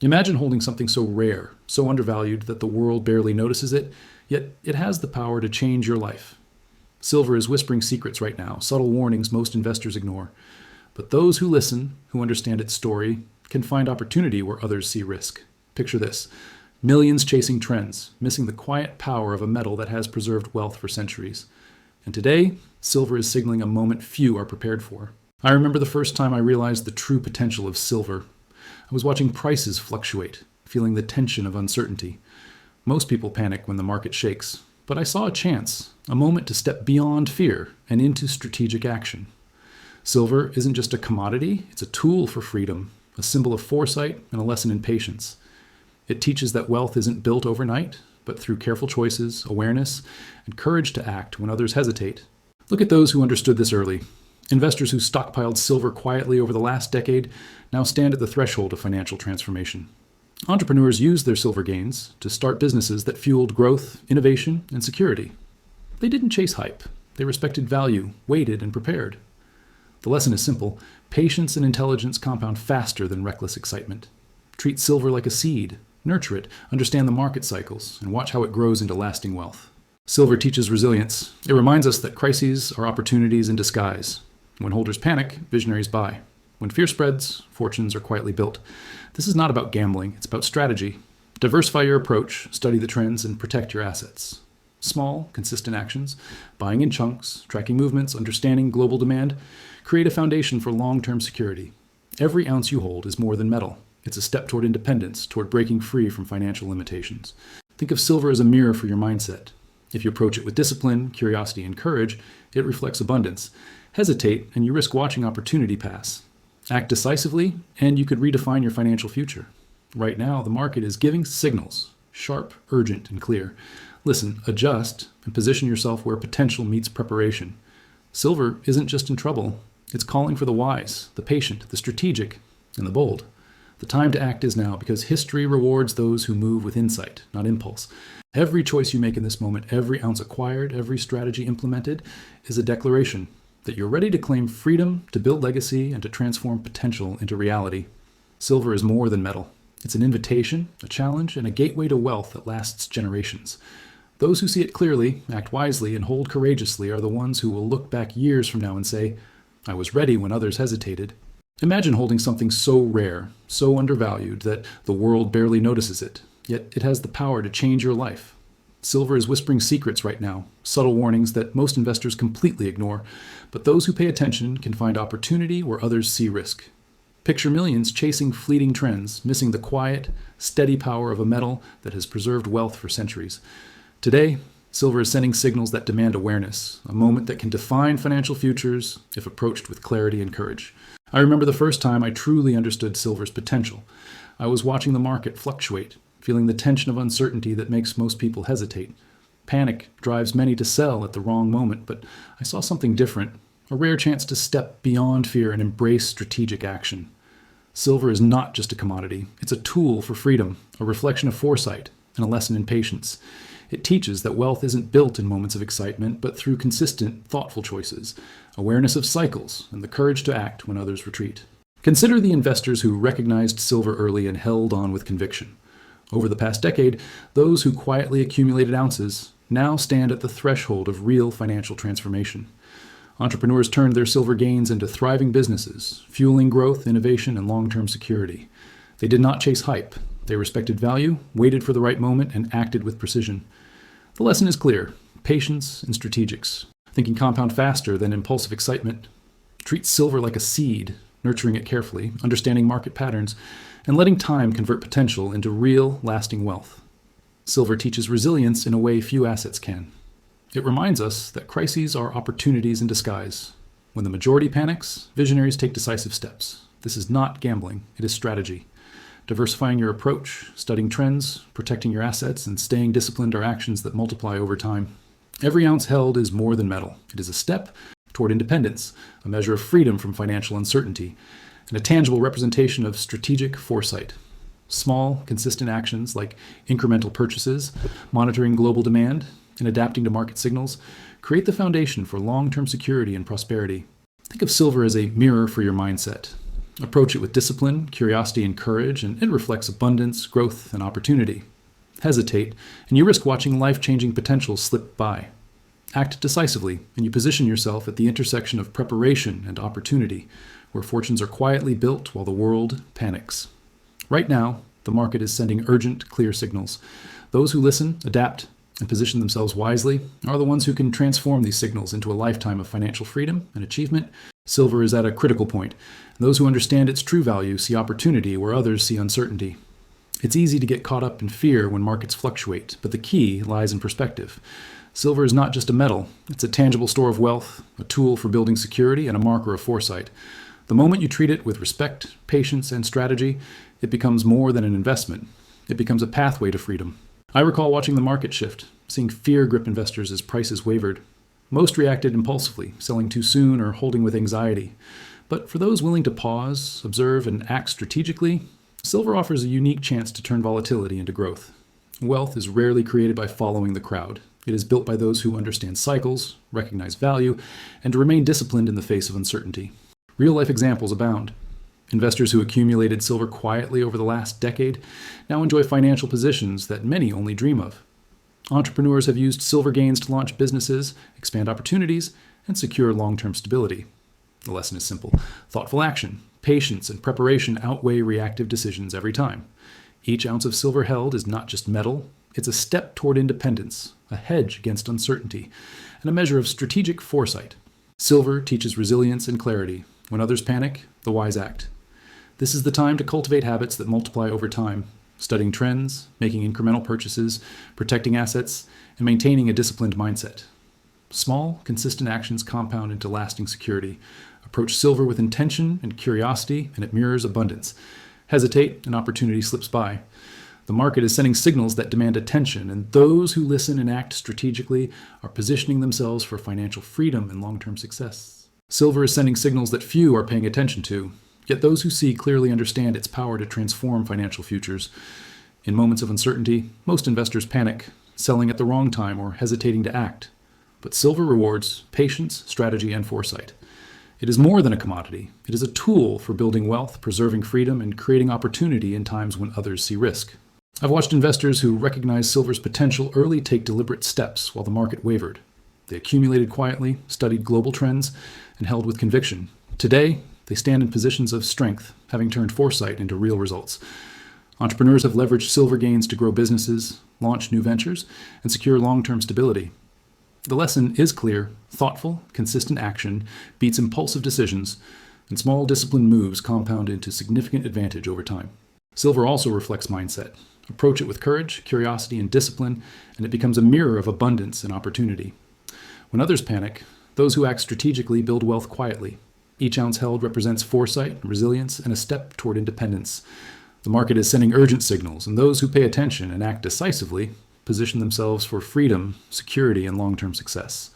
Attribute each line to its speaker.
Speaker 1: Imagine holding something so rare, so undervalued that the world barely notices it, yet it has the power to change your life. Silver is whispering secrets right now, subtle warnings most investors ignore. But those who listen, who understand its story, can find opportunity where others see risk. Picture this: millions chasing trends, missing the quiet power of a metal that has preserved wealth for centuries. And today, silver is signaling a moment few are prepared for. I remember the first time I realized the true potential of silver. I was watching prices fluctuate, feeling the tension of uncertainty. Most people panic when the market shakes, but I saw a chance, a moment to step beyond fear and into strategic action. Silver isn't just a commodity, it's a tool for freedom, a symbol of foresight and a lesson in patience. It teaches that wealth isn't built overnight, but through careful choices, awareness, and courage to act when others hesitate. Look at those who understood this early. Investors who stockpiled silver quietly over the last decade now stand at the threshold of financial transformation. Entrepreneurs used their silver gains to start businesses that fueled growth, innovation, and security. They didn't chase hype. They respected value, waited, and prepared. The lesson is simple: patience and intelligence compound faster than reckless excitement. Treat silver like a seed, nurture it, understand the market cycles, and watch how it grows into lasting wealth. Silver teaches resilience. It reminds us that crises are opportunities in disguise. When holders panic, visionaries buy. When fear spreads, fortunes are quietly built. This is not about gambling, it's about strategy. Diversify your approach, study the trends, and protect your assets. Small, consistent actions, buying in chunks, tracking movements, understanding global demand, create a foundation for long-term security. Every ounce you hold is more than metal. It's a step toward independence, toward breaking free from financial limitations. Think of silver as a mirror for your mindset. If you approach it with discipline, curiosity, and courage, it reflects abundance. Hesitate, and you risk watching opportunity pass. Act decisively, and you could redefine your financial future. Right now, the market is giving signals, sharp, urgent, and clear. Listen, adjust, and position yourself where potential meets preparation. Silver isn't just in trouble. It's calling for the wise, the patient, the strategic, and the bold. The time to act is now, because history rewards those who move with insight, not impulse. Every choice you make in this moment, every ounce acquired, every strategy implemented, is a declaration that you're ready to claim freedom, to build legacy, and to transform potential into reality. Silver is more than metal. It's an invitation, a challenge, and a gateway to wealth that lasts generations. Those who see it clearly, act wisely, and hold courageously are the ones who will look back years from now and say, "I was ready when others hesitated." Imagine holding something so rare, so undervalued that the world barely notices it, yet it has the power to change your life. Silver is whispering secrets right now, subtle warnings that most investors completely ignore, but those who pay attention can find opportunity where others see risk. Picture millions chasing fleeting trends, missing the quiet, steady power of a metal that has preserved wealth for centuries. Today, silver is sending signals that demand awareness, a moment that can define financial futures if approached with clarity and courage. I remember the first time I truly understood silver's potential. I was watching the market fluctuate, feeling the tension of uncertainty that makes most people hesitate. Panic drives many to sell at the wrong moment, but I saw something different, a rare chance to step beyond fear and embrace strategic action. Silver is not just a commodity, it's a tool for freedom, a reflection of foresight, and a lesson in patience. It teaches that wealth isn't built in moments of excitement, but through consistent, thoughtful choices, awareness of cycles, and the courage to act when others retreat. Consider the investors who recognized silver early and held on with conviction. Over the past decade, those who quietly accumulated ounces now stand at the threshold of real financial transformation. Entrepreneurs turned their silver gains into thriving businesses, fueling growth, innovation, and long-term security. They did not chase hype. They respected value, waited for the right moment, and acted with precision. The lesson is clear: patience and strategics. Thinking compound faster than impulsive excitement. Treat silver like a seed, nurturing it carefully, understanding market patterns, and letting time convert potential into real, lasting wealth. Silver teaches resilience in a way few assets can. It reminds us that crises are opportunities in disguise. When the majority panics, visionaries take decisive steps. This is not gambling, it is strategy. Diversifying your approach, studying trends, protecting your assets, and staying disciplined are actions that multiply over time. Every ounce held is more than metal. It is a step toward independence, a measure of freedom from financial uncertainty, and a tangible representation of strategic foresight. Small, consistent actions like incremental purchases, monitoring global demand, and adapting to market signals create the foundation for long-term security and prosperity. Think of silver as a mirror for your mindset. Approach it with discipline, curiosity, and courage, and it reflects abundance, growth, and opportunity. Hesitate, and you risk watching life-changing potential slip by. Act decisively, and you position yourself at the intersection of preparation and opportunity, where fortunes are quietly built while the world panics. Right now, the market is sending urgent, clear signals. Those who listen, adapt, and position themselves wisely are the ones who can transform these signals into a lifetime of financial freedom and achievement. Silver is at a critical point, and those who understand its true value see opportunity where others see uncertainty. It's easy to get caught up in fear when markets fluctuate, but the key lies in perspective. Silver is not just a metal, it's a tangible store of wealth, a tool for building security, and a marker of foresight. The moment you treat it with respect, patience, and strategy, it becomes more than an investment. It becomes a pathway to freedom. I recall watching the market shift, seeing fear grip investors as prices wavered. Most reacted impulsively, selling too soon or holding with anxiety. But for those willing to pause, observe, and act strategically, silver offers a unique chance to turn volatility into growth. Wealth is rarely created by following the crowd. It is built by those who understand cycles, recognize value, and remain disciplined in the face of uncertainty. Real-life examples abound. Investors who accumulated silver quietly over the last decade now enjoy financial positions that many only dream of. Entrepreneurs have used silver gains to launch businesses, expand opportunities, and secure long-term stability. The lesson is simple. Thoughtful action, patience, and preparation outweigh reactive decisions every time. Each ounce of silver held is not just metal, it's a step toward independence, a hedge against uncertainty, and a measure of strategic foresight. Silver teaches resilience and clarity. When others panic, the wise act. This is the time to cultivate habits that multiply over time, studying trends, making incremental purchases, protecting assets, and maintaining a disciplined mindset. Small, consistent actions compound into lasting security. Approach silver with intention and curiosity, and it mirrors abundance. Hesitate, and opportunity slips by. The market is sending signals that demand attention, and those who listen and act strategically are positioning themselves for financial freedom and long-term success. Silver is sending signals that few are paying attention to, yet those who see clearly understand its power to transform financial futures. In moments of uncertainty, most investors panic, selling at the wrong time or hesitating to act. But silver rewards patience, strategy, and foresight. It is more than a commodity. It is a tool for building wealth, preserving freedom, and creating opportunity in times when others see risk. I've watched investors who recognize silver's potential early take deliberate steps while the market wavered. They accumulated quietly, studied global trends, and held with conviction. Today, they stand in positions of strength, having turned foresight into real results. Entrepreneurs have leveraged silver gains to grow businesses, launch new ventures, and secure long-term stability. The lesson is clear. Thoughtful, consistent action beats impulsive decisions, and small disciplined moves compound into significant advantage over time. Silver also reflects mindset. Approach it with courage, curiosity, and discipline, and it becomes a mirror of abundance and opportunity. When others panic, those who act strategically build wealth quietly. Each ounce held represents foresight, resilience, and a step toward independence. The market is sending urgent signals, and those who pay attention and act decisively position themselves for freedom, security, and long-term success.